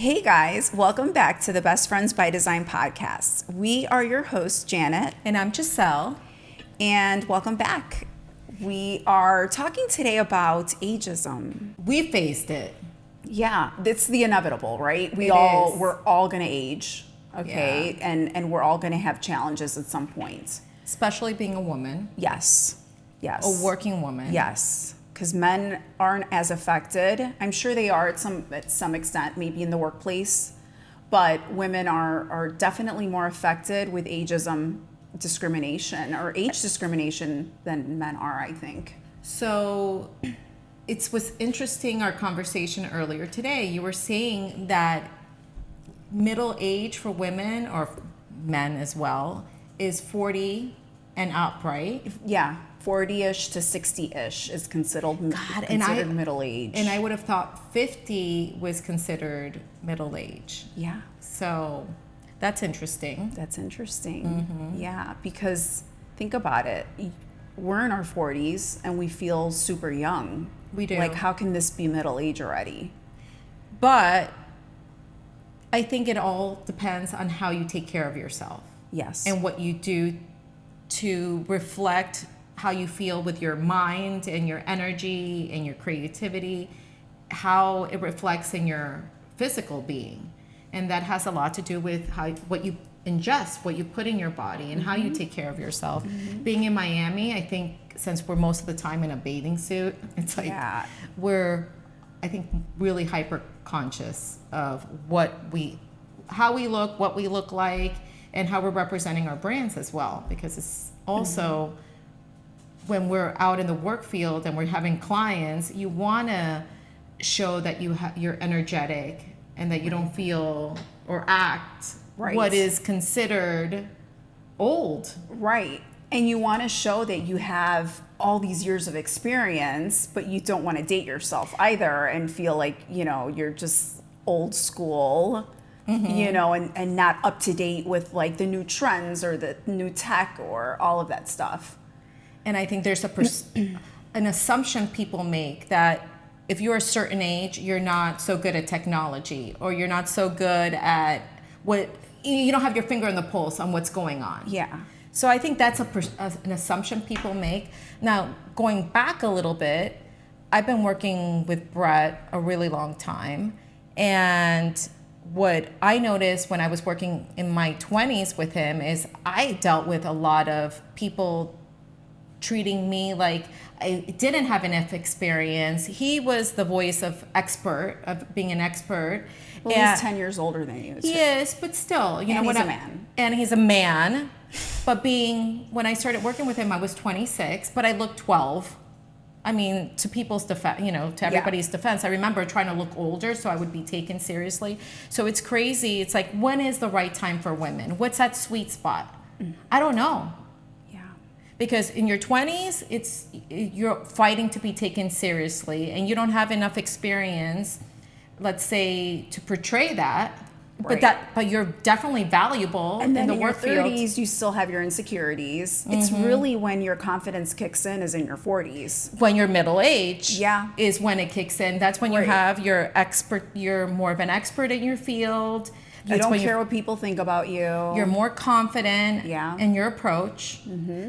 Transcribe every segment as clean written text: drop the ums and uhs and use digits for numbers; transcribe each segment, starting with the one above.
Hey guys, welcome back to the Best Friends by Design podcast. We are your hosts, Janet. And I'm Giselle. And welcome back. We are talking today about ageism. We faced it. Yeah, it's the inevitable, right? We're all gonna age, okay? Yeah. And we're all gonna have challenges at some point. Especially being a woman, Yes. a working woman. Yes. Because men aren't as affected. I'm sure they are at some extent, maybe in the workplace, but women are definitely more affected with ageism discrimination or age discrimination than men are, I think. So it was interesting, our conversation earlier today. You were saying that middle age for women, or men as well, is 40 and up, right? Yeah, 40-ish to 60-ish is considered middle age. And I would have thought 50 was considered middle age. Yeah. So that's interesting. That's interesting. Mm-hmm. Yeah, because think about it. We're in our 40s and we feel super young. We do. Like, how can this be middle age already? But I think it all depends on how you take care of yourself. Yes. And what you do to reflect how you feel with your mind and your energy and your creativity, how it reflects in your physical being. And that has a lot to do with what you ingest, what you put in your body, and how you take care of yourself. Being in Miami, I think since we're most of the time in a bathing suit, it's like we're, I think, really hyper conscious of how we look, what we look like, and how we're representing our brands as well. Because it's also when we're out in the work field and we're having clients, you want to show that you're energetic and that you don't feel or act what is considered old. Right. And you want to show that you have all these years of experience, but you don't want to date yourself either and feel like, you're just old school, and not up to date with like the new trends or the new tech or all of that stuff. And I think there's an assumption people make that if you're a certain age, you're not so good at technology, or you're not so good at you don't have your finger on the pulse on what's going on. Yeah. So I think that's an assumption people make. Now, going back a little bit, I've been working with Brett a really long time. And what I noticed when I was working in my 20s with him is I dealt with a lot of people treating me like I didn't have enough experience. He was the voice of being an expert. Well, he's 10 years older than you. He is, but still, he's a man. And he's a man. But when I started working with him, I was 26, but I looked 12. I mean, to people's defense, to everybody's defense, I remember trying to look older so I would be taken seriously. So it's crazy. It's like, when is the right time for women? What's that sweet spot? I don't know. Because in your 20s, you're fighting to be taken seriously, and you don't have enough experience, let's say, to portray that. Right. But you're definitely valuable in the work field. And then in your 30s, you still have your insecurities. It's really when your confidence kicks in is in your 40s. When you're middle age, is when it kicks in. That's when you have your expert. You're more of an expert in your field. You don't care what people think about you. You're more confident in your approach.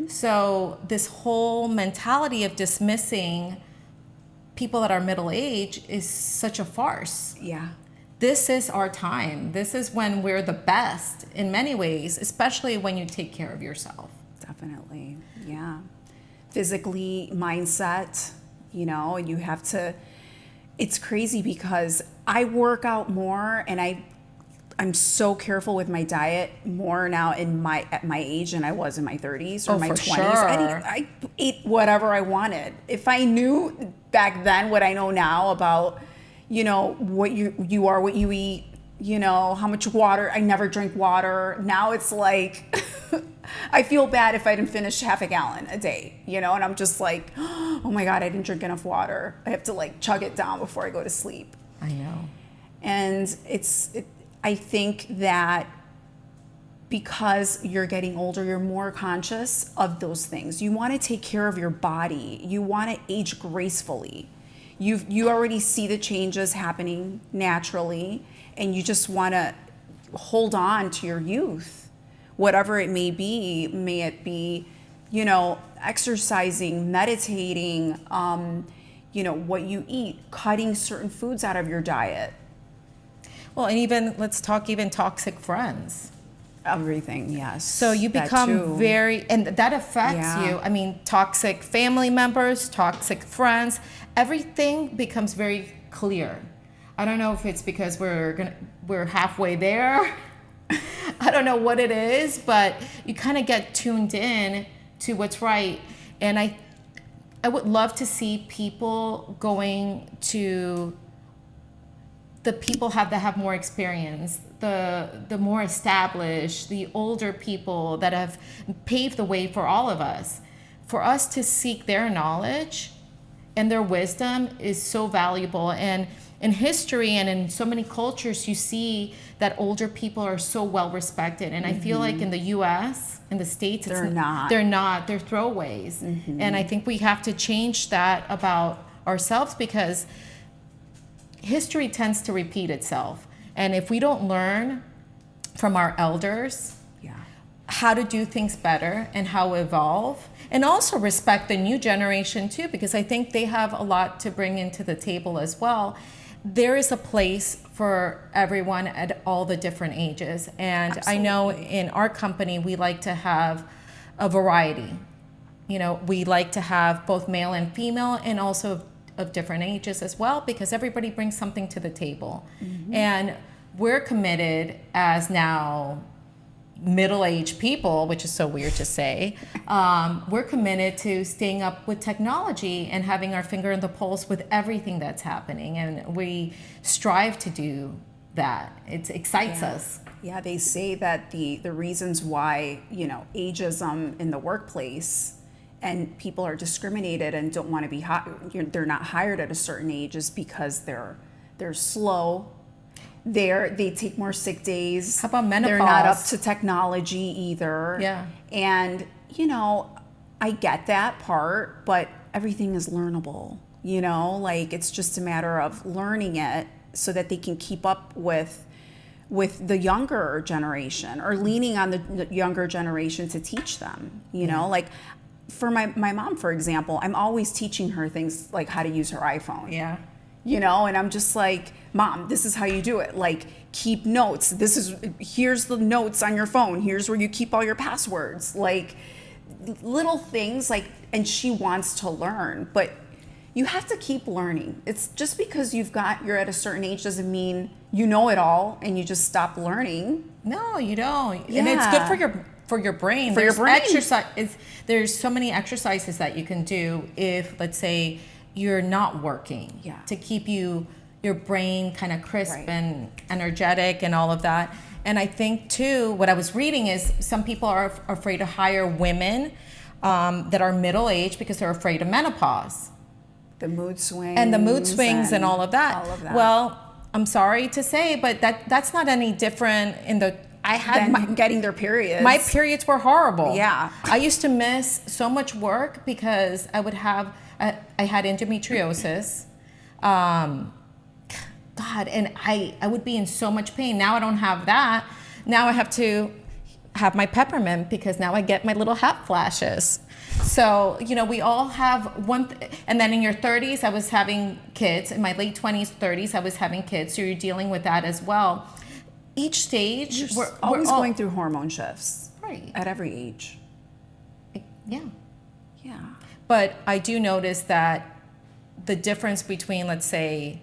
So this whole mentality of dismissing people that are middle age is such a farce. Yeah. This is our time. This is when we're the best in many ways, especially when you take care of yourself. Definitely. Yeah. Physically, mindset, and you have to, it's crazy because I work out more and I'm so careful with my diet more now at my age than I was in my 30s or my 20s. Sure. I ate whatever I wanted. If I knew back then what I know now about, what you are, what you eat, how much water. I never drink water. Now it's like, I feel bad if I didn't finish half a gallon a day, and I'm just like, oh my God, I didn't drink enough water. I have to like chug it down before I go to sleep. I know. And I think that because you're getting older, you're more conscious of those things. You want to take care of your body. You want to age gracefully. You already see the changes happening naturally, and you just want to hold on to your youth, whatever it may be. May it be, you know, exercising, meditating, you know, what you eat, cutting certain foods out of your diet. Well, and even let's talk even toxic friends. Everything, yes. So you That become too. very, and that affects Yeah. you. I mean, toxic family members, toxic friends, everything becomes very clear. I don't know if it's because we're halfway there. I don't know what it is, but you kind of get tuned in to what's right. And I would love to see people going to the people that have more experience, the more established, the older people that have paved the way for all of us. For us to seek their knowledge and their wisdom is so valuable. And in history and in so many cultures, you see that older people are so well respected. And I feel like in the US, in the States, They're not. They're not. They're throwaways. And I think we have to change that about ourselves, because history tends to repeat itself. And if we don't learn from our elders Yeah. how to do things better and how to evolve, and also respect the new generation too, because I think they have a lot to bring into the table as well. There is a place for everyone at all the different ages. And I know in our company, we like to have a variety. You know, we like to have both male and female, and also of different ages as well, because everybody brings something to the table. And we're committed as now middle-aged people, which is so weird to say, we're committed to staying up with technology and having our finger on the pulse with everything that's happening. And we strive to do that. It excites us. Yeah, they say that the reasons why, you know, ageism in the workplace and people are discriminated and don't want to be they're not hired at a certain age is because they're slow. They take more sick days. How about menopause? They're not up to technology either. Yeah. And, you know, I get that part, but everything is learnable, you know? Like, it's just a matter of learning it so that they can keep up with the younger generation, or leaning on the younger generation to teach them, you know? Like, for my mom, for example, I'm always teaching her things like how to use her iPhone. Yeah. You know, and I'm just like, Mom, this is how you do it. Like, keep notes. Here's the notes on your phone. Here's where you keep all your passwords. Like, little things like, and she wants to learn, but you have to keep learning. It's just because you're at a certain age doesn't mean you know it all and you just stop learning. No, you don't. Yeah. And it's good for your brain. For your brain. There's so many exercises that you can do if, let's say, you're not working. Yeah. To keep your brain kind of crisp Right. and energetic and all of that. And I think too, what I was reading is some people are afraid to hire women that are middle-aged because they're afraid of menopause. The mood swings. And the mood swings and all of that. All of that. Well, I'm sorry to say, but that's not any different in the. I had Then getting their periods. my periods were horrible. Yeah. I used to miss so much work because I would have. I had endometriosis. God, and I would be in so much pain. Now I don't have that. Now I have to have my peppermint because now I get my little hot flashes. So, you know, we all have and then in your 30s, I was having kids. In my late 20s, 30s, I was having kids. So you're dealing with that as well. Each stage, You're always going through hormone shifts. Right. At every age. Yeah. Yeah. But I do notice that the difference between, let's say,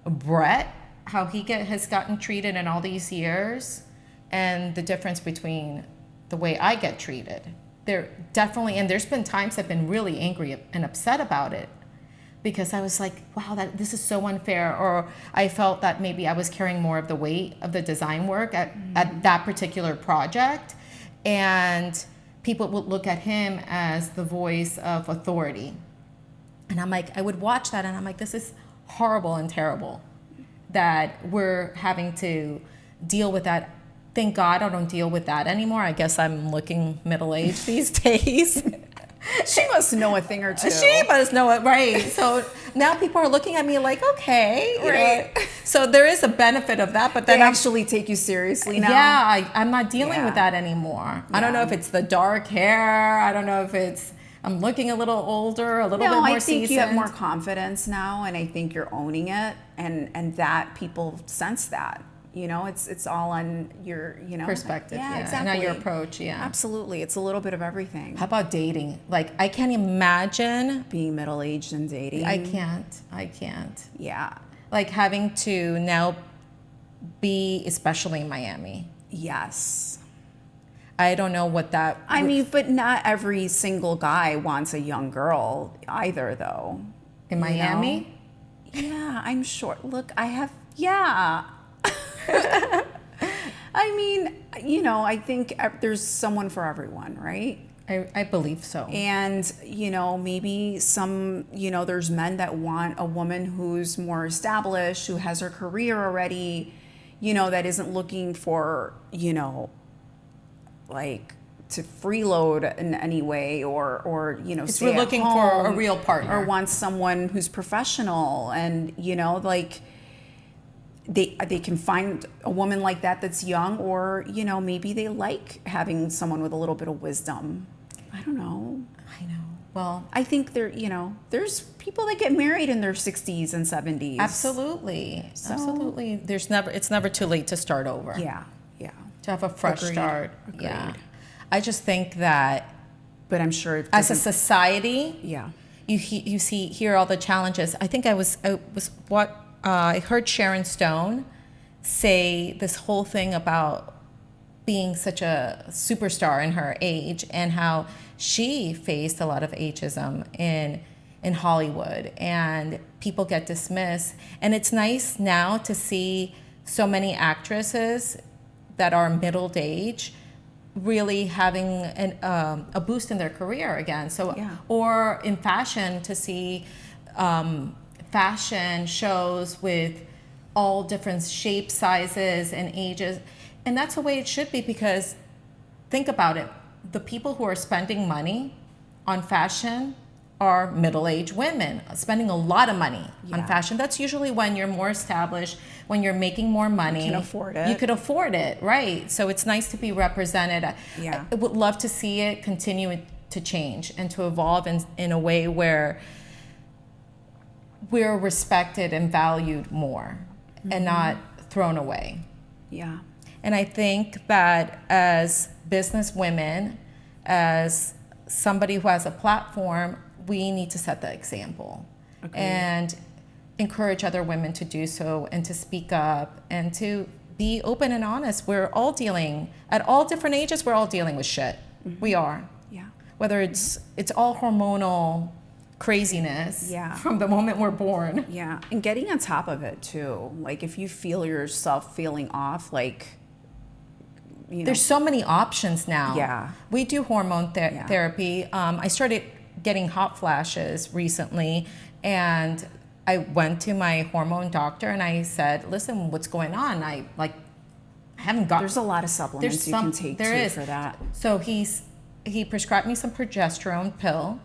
Brett, how he has gotten treated in all these years, and the difference between the way I get treated. There definitely, and there's been times I've been really angry and upset about it because I was like, wow, this is so unfair. Or I felt that maybe I was carrying more of the weight of the design work at that particular project. And people would look at him as the voice of authority. And I'm like, I would watch that and I'm like, this is horrible and terrible that we're having to deal with that. Thank God I don't deal with that anymore. I guess I'm looking middle-aged these days. She must know a thing or two. She must know it, right? So now people are looking at me like, okay, Right. So there is a benefit of that, but then They actually take you seriously now. yeah, I'm not dealing Yeah. with that anymore. I don't know if it's the dark hair. I don't know if it's I'm looking a little older, a little bit No, more I think seasoned. you have more confidence now, and I think you're owning it, and that people sense that. You know, it's all on your, you know, Perspective, Yeah, yeah. exactly. And your approach, yeah. Absolutely, it's a little bit of everything. How about dating? Like, I can't imagine. Being middle aged and dating. I can't. Yeah. Like having to now be, especially in Miami. Yes. I don't know what that. I mean, but not every single guy wants a young girl either, though. In You Miami? know? Yeah, I'm sure. Look, I have. Yeah. I mean, you know, I think there's someone for everyone, right? I believe so. And, you know, maybe some, you know, there's men that want a woman who's more established, who has her career already, you know, that isn't looking for, you know, like to freeload in any way or you know, stay we're at looking for a home, real partner. or wants someone who's professional and, you know, like they can find a woman like that that's young, or, you know, maybe they like having someone with a little bit of wisdom. I don't know. I know. Well, I think you know, there's people that get married in their 60s and 70s. absolutely. So- Absolutely. It's never too late to start over. Yeah, yeah. To have a fresh Agreed. start. Agreed. Yeah. I just think that But I'm sure it as a doesn't- society, yeah. you hear all the challenges. I think I heard Sharon Stone say this whole thing about being such a superstar in her age and how she faced a lot of ageism in Hollywood, and people get dismissed. And it's nice now to see so many actresses that are middle age really having a boost in their career again. So, Yeah. or in fashion, to see fashion shows with all different shapes, sizes, and ages. And that's the way it should be, because think about it. The people who are spending money on fashion are middle-aged women spending a lot of money on Yeah. fashion. That's usually when you're more established, when you're making more money. You can afford it. You could afford it, right? So it's nice to be represented. Yeah. I would love to see it continue to change and to evolve in a way where we're respected and valued more and not thrown away. Yeah. And I think that as business women, as somebody who has a platform, we need to set the example. Agreed. And encourage other women to do so and to speak up and to be open and honest. We're all dealing, at all different ages, we're all dealing with shit. We are. Yeah. Whether it's all hormonal craziness Yeah. from the moment we're born. Yeah. And getting on top of it too. Like if you feel yourself feeling off, like, you know. There's so many options now. Yeah. We do hormone Yeah. therapy. I started getting hot flashes recently, and I went to my hormone doctor and I said, listen, what's going on? I haven't got. There's a lot of supplements you can take too for that. So he prescribed me some progesterone pill.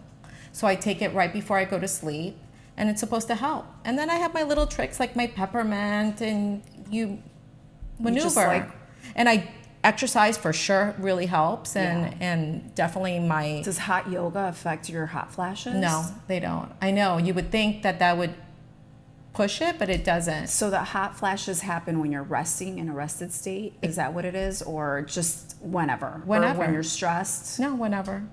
So I take it right before I go to sleep, and it's supposed to help. And then I have my little tricks like my peppermint, and you maneuver. just, like- And I exercise for sure really helps, and definitely my. Does hot yoga affect your hot flashes? No, they don't. I know you would think that would push it, but it doesn't. So the hot flashes happen when you're resting in a rested state? Is that what it is? Or just whenever? Whenever. Or when you're stressed? No, whenever.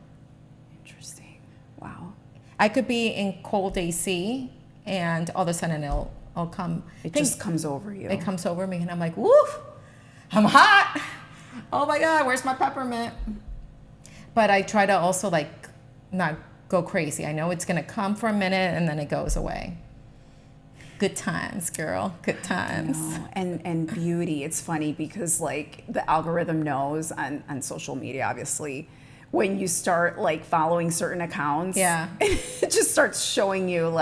Interesting. Wow. I could be in cold AC, and all of a sudden it'll come. It just comes over you. It comes over me, and I'm like, woof, I'm hot. Oh my God, where's my peppermint? But I try to also not go crazy. I know it's gonna come for a minute and then it goes away. Good times, girl. Good times. No. And beauty. It's funny because the algorithm knows on social media, obviously, when you start following certain accounts, Yeah. it just starts showing you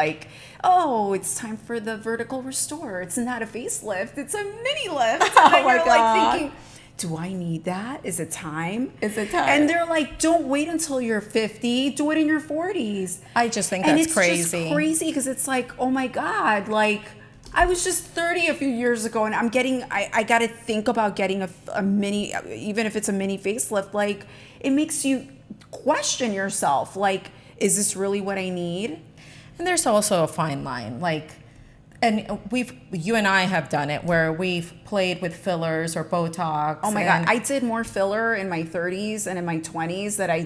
oh, it's time for the vertical restore. It's not a facelift, it's a mini lift. Oh and my you're God. Thinking, do I need that? Is it time? Is it time? And they're like, don't wait until you're 50. Do it in your 40s. I just think And that's it's crazy. just crazy because it's like, oh my God, like I was just 30 a few years ago and I got to think about getting a mini, even if it's a mini facelift, like it makes you question yourself. Like, is this really what I need? And there's also a fine line, like, and you and I have done it where we've played with fillers or Botox. Oh my God, I did more filler in my 30s and in my 20s that I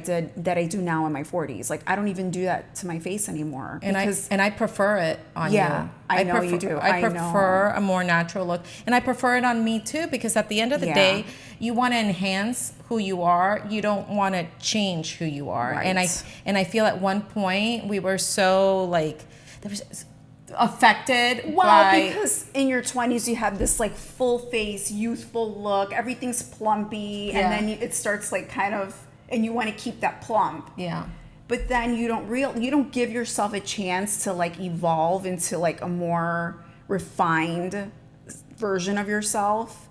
do now in my 40s. Like I don't even do that to my face anymore. And I prefer it on you. Yeah, I know you do. I know. prefer a more natural look, and I prefer it on me too because at the end of the day, you want to enhance who you are. You don't want to change who you are. Right. And I feel at one point we were so like there was affected by because in your 20s you have this like full face youthful look, everything's plumpy, and then it starts like kind of, and you want to keep that plump, but then you don't give yourself a chance to like evolve into like a more refined version of yourself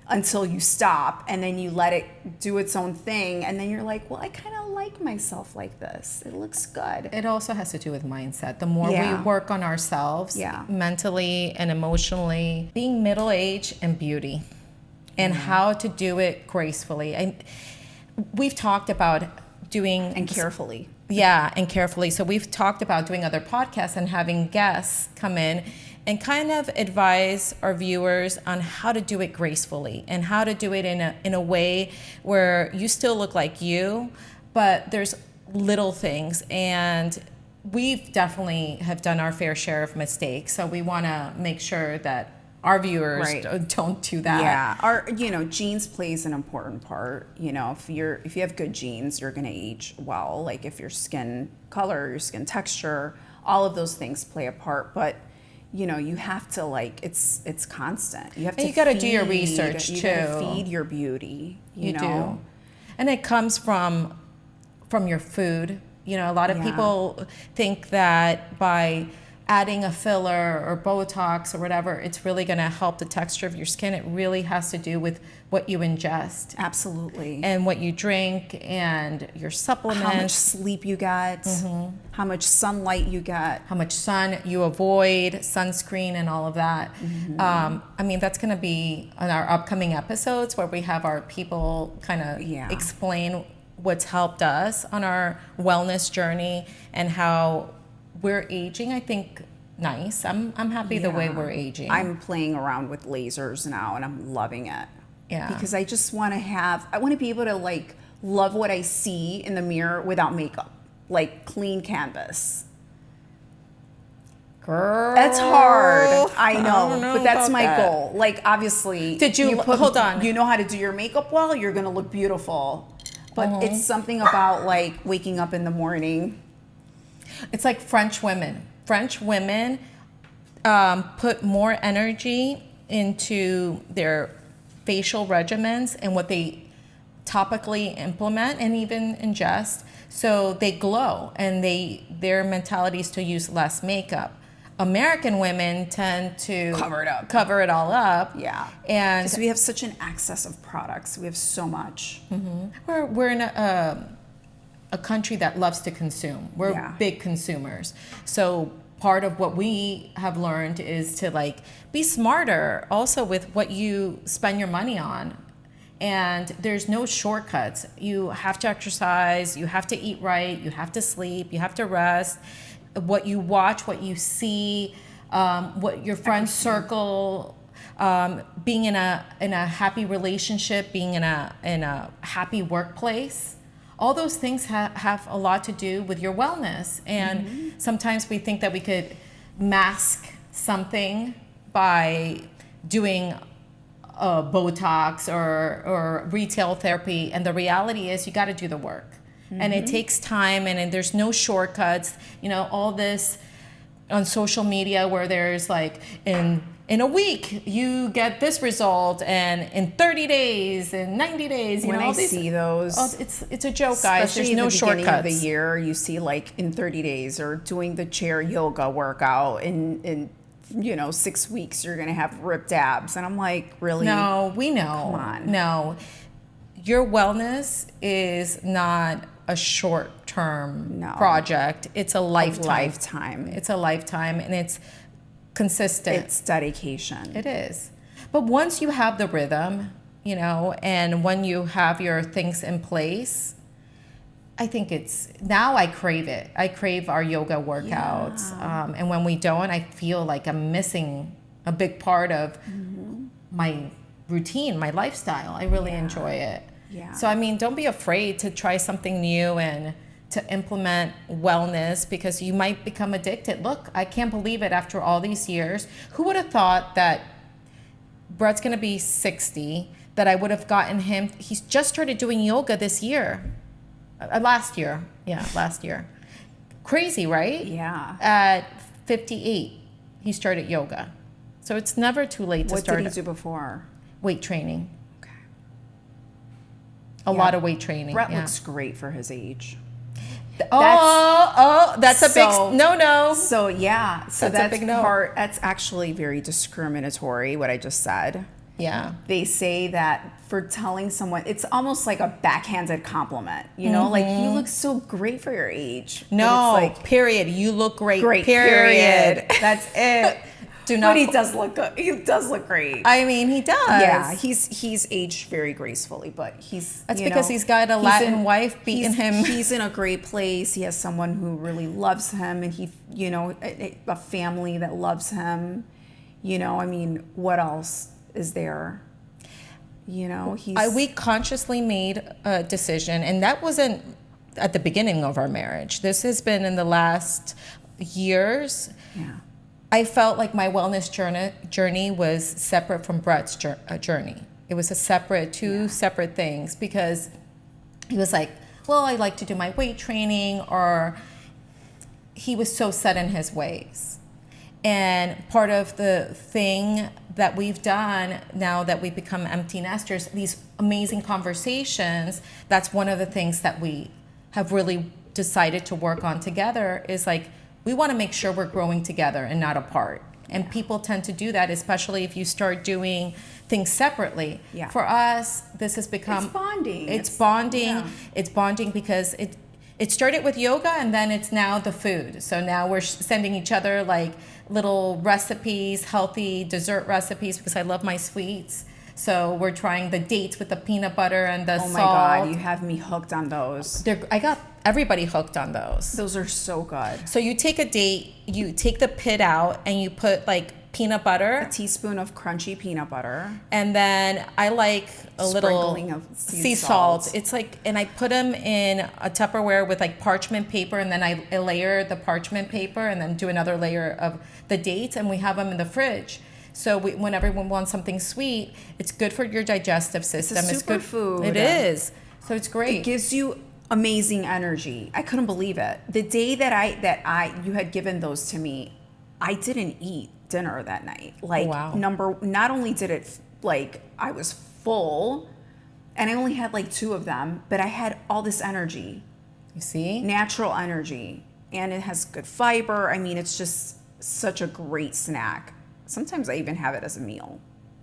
until you stop, and then you let it do its own thing, and then you're like, well, I kind of like myself like this. It looks good. It also has to do with mindset. The more we work on ourselves mentally and emotionally, being middle-aged and beauty, and how to do it gracefully. We've talked about doing and carefully. Yeah, and carefully. So we've talked about doing other podcasts and having guests come in and kind of advise our viewers on how to do it gracefully and how to do it in a way where you still look like you, but there's little things. And we've definitely have done our fair share of mistakes. So we want to make sure that our viewers don't do that. Yeah, genes plays an important part. If you have good genes, you're going to age well. Like if your skin color, your skin texture, all of those things play a part. But you have to it's constant. You have to. You got to do your research too. You got to feed your beauty. You know? do, and it comes from your food. A lot of people think that by adding a filler or Botox or whatever, it's really going to help the texture of your skin. It really has to do with what you ingest. Absolutely. And what you drink and your supplements. How much sleep you get, how much sunlight you get. How much sun you avoid, sunscreen and all of that. That's going to be on our upcoming episodes where we have our people kind of explain what's helped us on our wellness journey and how we're aging, I think, nice. I'm happy the way we're aging. I'm playing around with lasers now, and I'm loving it. Yeah. Because I just want to be able to like love what I see in the mirror without makeup, like clean canvas. Girl, that's hard. I know, know but that's my that. goal. Like obviously, hold on? You know how to do your makeup well. You're gonna look beautiful. But it's something about like waking up in the morning. It's like French women. French women put more energy into their facial regimens and what they topically implement and even ingest. So they glow, and their mentality is to use less makeup. American women tend to cover it all up. Yeah, and because we have such an excess of products. We have so much. We're in a country that loves to consume. We're big consumers. So part of what we have learned is to like be smarter also with what you spend your money on. And there's no shortcuts. You have to exercise, you have to eat right, you have to sleep, you have to rest. What you watch, what you see, what your friend circle, being in a happy relationship, being in a happy workplace. All those things have a lot to do with your wellness. And sometimes we think that we could mask something by doing Botox or retail therapy. And the reality is you got to do the work. And it takes time, and there's no shortcuts. All this on social media where there's like in a week you get this result, and in 30 days and 90 days, when I see those, it's a joke, guys. Especially there's no shortcuts. Beginning of the year, you see like in 30 days, or doing the chair yoga workout in 6 weeks you're going to have ripped abs. And I'm like, really? No, we know. Come on. No. Your wellness is not a short-term No. project. It's a lifetime. Lifetime. It's a lifetime, and it's consistent. It's dedication. It is. But once you have the rhythm, and when you have your things in place, I think now I crave it. I crave our yoga workouts. Yeah. And when we don't, I feel like I'm missing a big part of my routine, my lifestyle. I really enjoy it. Yeah. So, don't be afraid to try something new and to implement wellness, because you might become addicted. Look, I can't believe it after all these years. Who would have thought that Brett's going to be 60, that I would have gotten him? He's just started doing yoga this year. Last year. Yeah, last year. Crazy, right? Yeah. At 58, he started yoga. So it's never too late to start. What did he do before? Weight training. Okay. A lot of weight training. Brett yeah. looks great for his age. That's a big no. So yeah, so That's a big no. That's actually very discriminatory, what I just said. Yeah. They say that for telling someone, it's almost like a backhanded compliment, like you look so great for your age. No, it's like, period. You look great. Great, Period. That's it. Do not. But he does look good. He does look great. He does. Yeah, he's aged very gracefully, but That's because he's got a Latin wife beating him. He's in a great place. He has someone who really loves him, and a family that loves him. What else is there? We consciously made a decision, and that wasn't at the beginning of our marriage. This has been in the last years. Yeah. I felt like my wellness journey was separate from Brett's journey. It was two separate things, because he was like, well, I like to do my weight training, or he was so set in his ways. And part of the thing that we've done now that we've become empty nesters, these amazing conversations, that's one of the things that we have really decided to work on together, is like, we want to make sure we're growing together and not apart. And people tend to do that, especially if you start doing things separately. Yeah. For us, this has become... It's bonding. It's bonding. Yeah. It's bonding because it started with yoga, and then it's now the food. So now we're sending each other like little recipes, healthy dessert recipes, because I love my sweets. So we're trying the dates with the peanut butter and the salt. Oh my God, you have me hooked on those. I got everybody hooked on those. Those are so good. So you take a date, you take the pit out, and you put like peanut butter. A teaspoon of crunchy peanut butter. And then I like a Sprinkling little of sea salt. It's like, and I put them in a Tupperware with like parchment paper, and then I layer the parchment paper, and then do another layer of the dates, and we have them in the fridge. So when everyone wants something sweet, it's good for your digestive system. It's a superfood. It is. So it's great. It gives you amazing energy. I couldn't believe it. The day that you had given those to me, I didn't eat dinner that night. Like, wow. Not only did it, like, I was full, and I only had like 2 of them, but I had all this energy. You see? Natural energy. And it has good fiber. It's just such a great snack. Sometimes I even have it as a meal.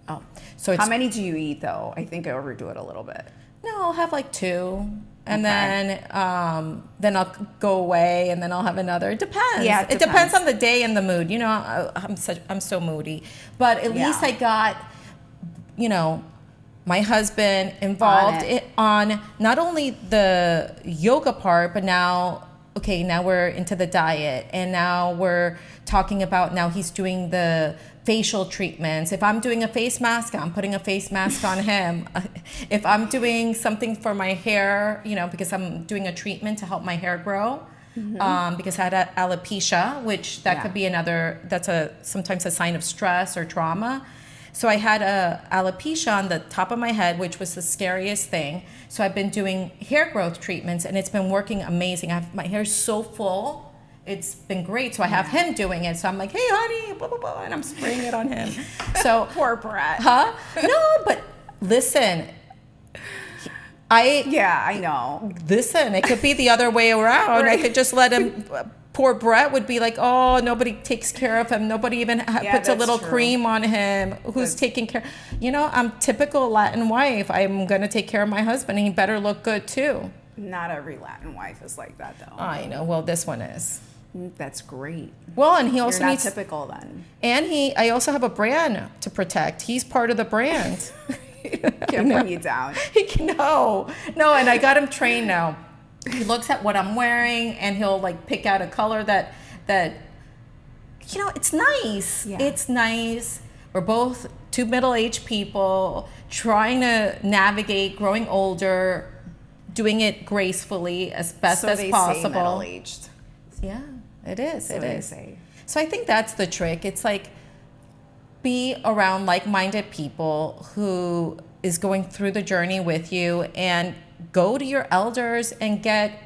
Oh, so it's, how many do you eat though? I think I overdo it a little bit. No, I'll have like 2, and then I'll go away, and then I'll have another. It depends. Yeah, it depends on the day and the mood. I'm so moody, but at least I got, my husband involved on not only the yoga part, but now we're into the diet, and now we're talking about, now he's doing the facial treatments. If I'm doing a face mask, I'm putting a face mask on him. If I'm doing something for my hair, because I'm doing a treatment to help my hair grow, because I had alopecia, which could be that's sometimes a sign of stress or trauma. So I had alopecia on the top of my head, which was the scariest thing. So I've been doing hair growth treatments, and it's been working amazing. My hair is so full. It's been great. So I have him doing it. So I'm like, hey, honey, blah, blah, blah, and I'm spraying it on him. So poor Brett. Huh? No, but listen, I know. Listen, it could be the other way around. Right. I could just let him poor Brett would be like, oh, nobody takes care of him. Nobody even puts a that's little true. cream on him. Who's taking care? I'm typical Latin wife. I'm going to take care of my husband. And he better look good too. Not every Latin wife is like that, though. I know. Well, this one is. That's great. Well, and he also You're not needs. typical then. And I also have a brand to protect. He's part of the brand. Can't bring you down. He can, no, and I got him trained now. He looks at what I'm wearing and he'll like pick out a color that it's nice. Yeah. It's nice. We're both two middle-aged people trying to navigate growing older, doing it gracefully as best as possible. Say middle-aged. Yeah, it is. So it they is. say. So I think that's the trick. It's like be around like-minded people who is going through the journey with you, and go to your elders and get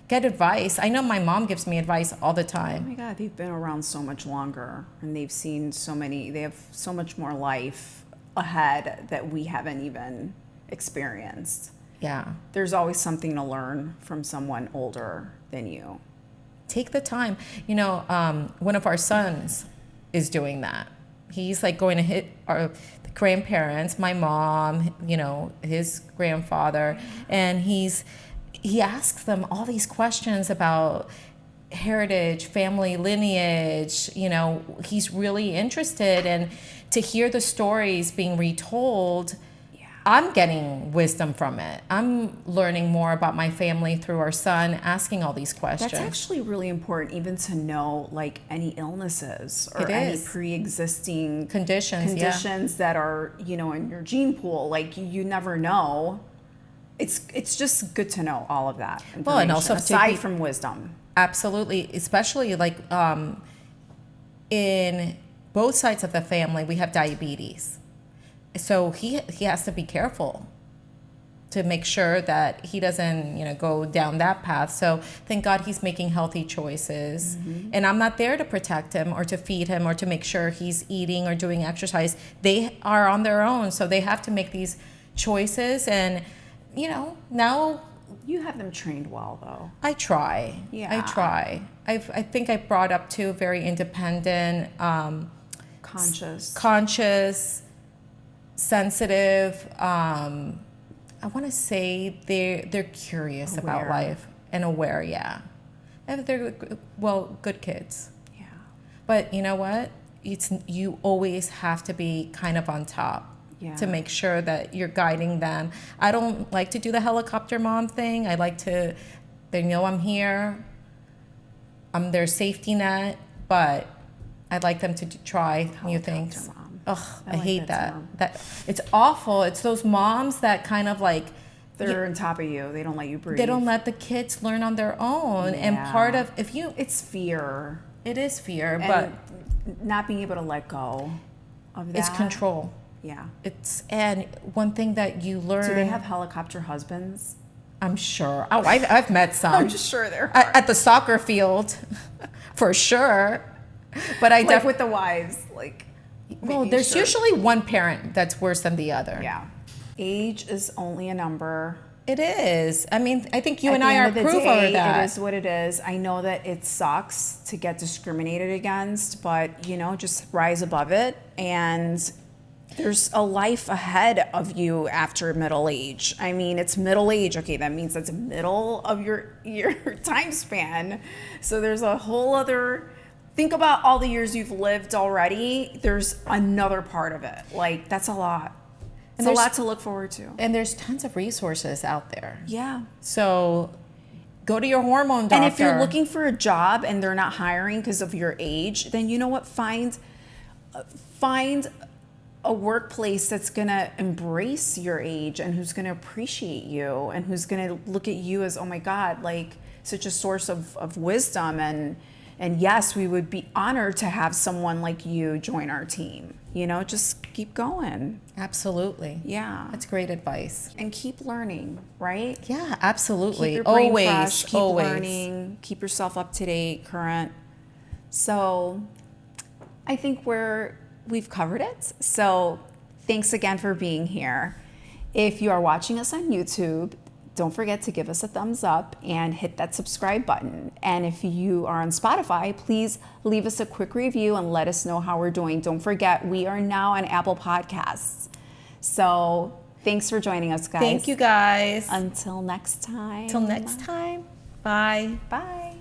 advice. I know my mom gives me advice all the Oh time. my God, they've been around so much longer, and they've seen they have so much more life ahead that we haven't even experienced. Yeah. There's always something to learn from someone older than you. Take the time. One of our sons is doing that. He's like going to hit our grandparents, my mom, his grandfather, and he asks them all these questions about heritage, family lineage. He's really interested, and to hear the stories being retold, I'm getting wisdom from it. I'm learning more about my family through our son, asking all these questions. That's actually really important, even to know like any illnesses or any pre-existing conditions that are, in your gene pool. Like you never know. It's just good to know all of that information, well, and also aside from wisdom. Absolutely, especially like in both sides of the family, we have diabetes. So he has to be careful to make sure that he doesn't, go down that path. So thank God he's making healthy choices. Mm-hmm. And I'm not there to protect him or to feed him or to make sure he's eating or doing exercise. They are on their own. So they have to make these choices. And, now... You have them trained well, though. I try. Yeah. I try. I think I brought up two very independent... Conscious, sensitive. I want to say they're curious about life and aware. Yeah, and they're good kids. Yeah, but you know what? You always have to be kind of on top to make sure that you're guiding them. I don't like to do the helicopter mom thing. I like to. They know I'm here. I'm their safety net, but I'd like them to try new things. Ugh, I hate that. That it's awful. It's those moms that kind of like they're on top of you. They don't let you breathe. They don't let the kids learn on their own. And part of it's fear. It is fear, and but not being able to let go of that. It's control. Yeah. And one thing that you learn. Do they have helicopter husbands? I'm sure. Oh, I've met some. I'm just sure there are. At the soccer field, for sure. But I with the wives, like. Well, there's usually one parent that's worse than the other. Yeah. Age is only a number. It is. I mean, I think you and I are proof of that. It is what it is. I know that it sucks to get discriminated against, but, just rise above it. And there's a life ahead of you after middle age. I mean, it's middle age. Okay, that means that's middle of your time span. So there's a whole other... Think about all the years you've lived already. There's another part of it. Like, that's a lot. It's a lot to look forward to. And there's tons of resources out there. Yeah. So go to your hormone doctor. And if you're looking for a job and they're not hiring because of your age, then you know what? Find a workplace that's going to embrace your age and who's going to appreciate you and who's going to look at you as, oh my God, like such a source of wisdom. And yes, we would be honored to have someone like you join our team. Just keep going. Absolutely. Yeah. That's great advice. And keep learning, right? Yeah, absolutely. Keep your brain always, fresh, keep always. learning, keep yourself up to date, current. So I think we've covered it. So thanks again for being here. If you are watching us on YouTube, don't forget to give us a thumbs up and hit that subscribe button. And if you are on Spotify, please leave us a quick review and let us know how we're doing. Don't forget, we are now on Apple Podcasts. So thanks for joining us, guys. Thank you, guys. Until next time. Till next time. Bye. Bye.